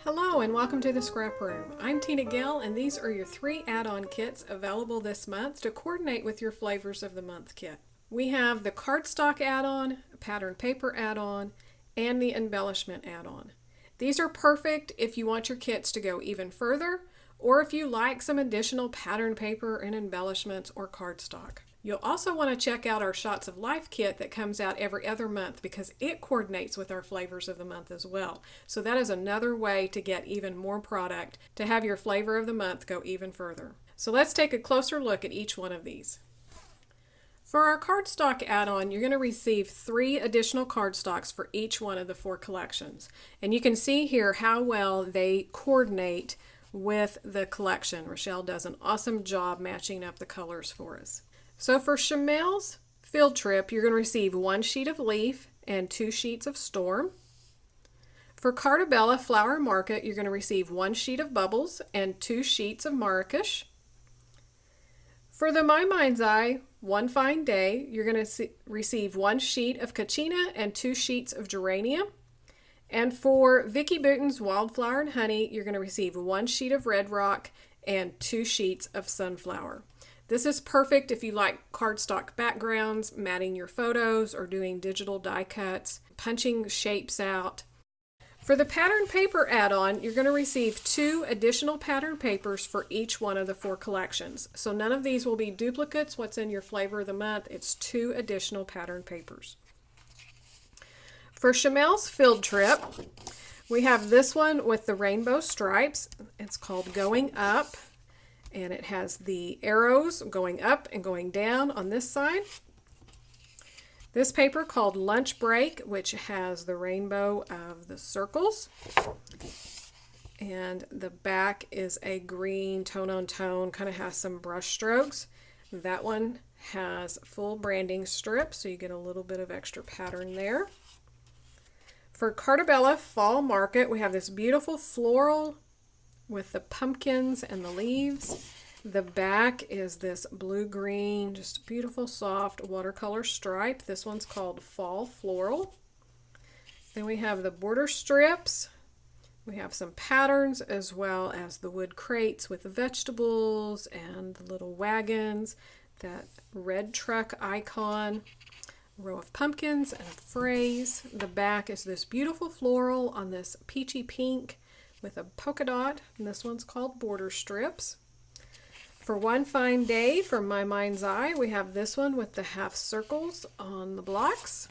Hello and welcome to the Scrap Room. I'm Tina Gill and these are your 3 add-on kits available this month to coordinate with your Flavors of the Month kit. We have the cardstock add-on, pattern paper add-on, and the embellishment add-on. These are perfect if you want your kits to go even further or if you like some additional pattern paper and embellishments or cardstock. You'll also want to check out our Shots of Life kit that comes out every other month because it coordinates with our Flavors of the Month as well. So that is another way to get even more product to have your Flavor of the Month go even further. So let's take a closer look at each one of these. For our cardstock add-on, you're going to receive 3 additional cardstocks for each one of the 4 collections. And you can see here how well they coordinate with the collection. Rochelle does an awesome job matching up the colors for us. So for Chamelle's Field Trip, you're going to receive 1 sheet of Leaf and 2 sheets of Storm. For Cartabella Flower Market, you're going to receive 1 sheet of Bubbles and 2 sheets of Marrakesh. For the My Mind's Eye One Fine Day, you're going to receive 1 sheet of Kachina and 2 sheets of Geranium. And for Vicki Bouton's Wildflower and Honey, you're going to receive 1 sheet of Red Rock and 2 sheets of Sunflower. This is perfect if you like cardstock backgrounds, matting your photos, or doing digital die cuts, punching shapes out. For the pattern paper add-on, you're going to receive 2 additional pattern papers for each one of the 4 collections. So none of these will be duplicates. What's in your Flavor of the Month? It's 2 additional pattern papers. For Chamelle's Field Trip, we have this one with the rainbow stripes. It's called Going Up. And it has the arrows going up and going down on this side. This paper called Lunch Break, which has the rainbow of the circles. And the back is a green tone-on-tone, kind of has some brush strokes. That one has full branding strips, so you get a little bit of extra pattern there. For Cartabella Fall Market, we have this beautiful floral with the pumpkins and the leaves. The back is this blue-green, just beautiful soft watercolor stripe. This one's called Fall Floral. Then we have the border strips. We have some patterns as well as the wood crates with the vegetables and the little wagons, that red truck icon, row of pumpkins and a phrase. The back is this beautiful floral on this peachy pink with a polka dot, and this one's called Border Strips. For One Fine Day from My Mind's Eye, we have this one with the half circles on the blocks.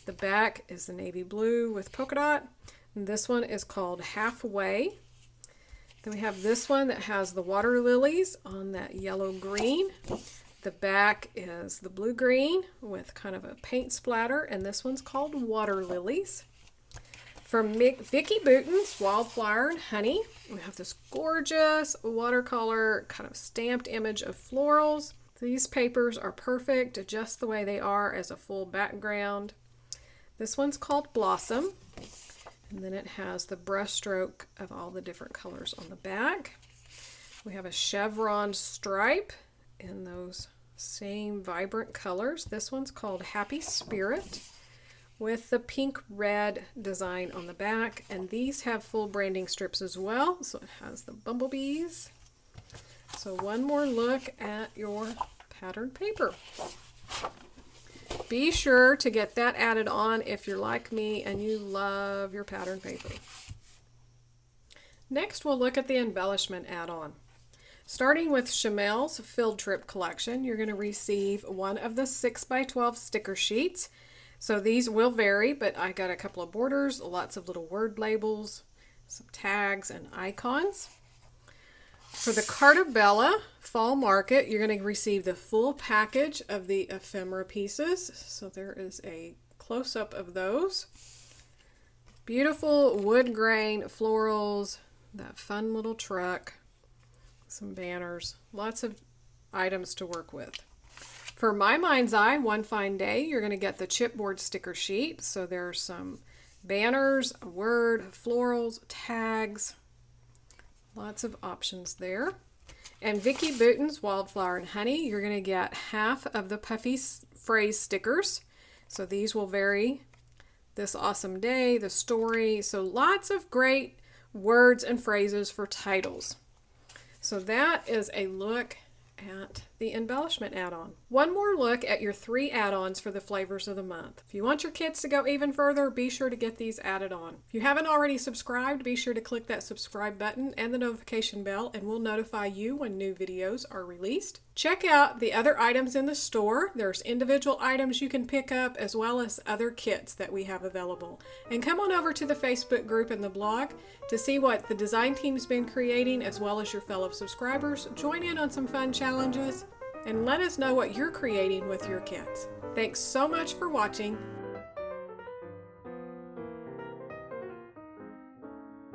The back is the navy blue with polka dot, and this one is called Halfway. Then we have this one that has the water lilies on that yellow green. The back is the blue green with kind of a paint splatter, and this one's called Water Lilies. From Vicki Bouton's Wildflower and Honey, we have this gorgeous watercolor kind of stamped image of florals. These papers are perfect just the way they are as a full background. This one's called Blossom, and then it has the brush stroke of all the different colors on the back. We have a chevron stripe in those same vibrant colors. This one's called Happy Spirit, with the pink-red design on the back, and these have full branding strips as well, so it has the bumblebees. So one more look at your pattern paper. Be sure to get that added on if you're like me and you love your pattern paper. Next, we'll look at the embellishment add-on. Starting with Chamelle's Field Trip collection, you're going to receive one of the 6x12 sticker sheets. So these will vary, but I got a couple of borders, lots of little word labels, some tags and icons. For the Cartabella Fall Market, you're going to receive the full package of the ephemera pieces. So there is a close-up of those. Beautiful wood grain florals, that fun little truck, some banners, lots of items to work with. For My Mind's Eye One Fine Day, you're going to get the chipboard sticker sheet. So there's some banners, a word, florals, tags, lots of options there. And Vicki Bouton's Wildflower and Honey, you're going to get half of the puffy phrase stickers. So these will vary. This Awesome Day, the story. So lots of great words and phrases for titles. So that is a look at the embellishment add-on. One more look at your 3 add-ons for the flavors of the month. If you want your kits to go even further, be sure to get these added on. If you haven't already subscribed, be sure to click that subscribe button and the notification bell, and we'll notify you when new videos are released. Check out the other items in the store. There's individual items you can pick up as well as other kits that we have available. And come on over to the Facebook group and the blog to see what the design team's been creating as well as your fellow subscribers. Join in on some fun challenges and let us know what you're creating with your kits. Thanks so much for watching.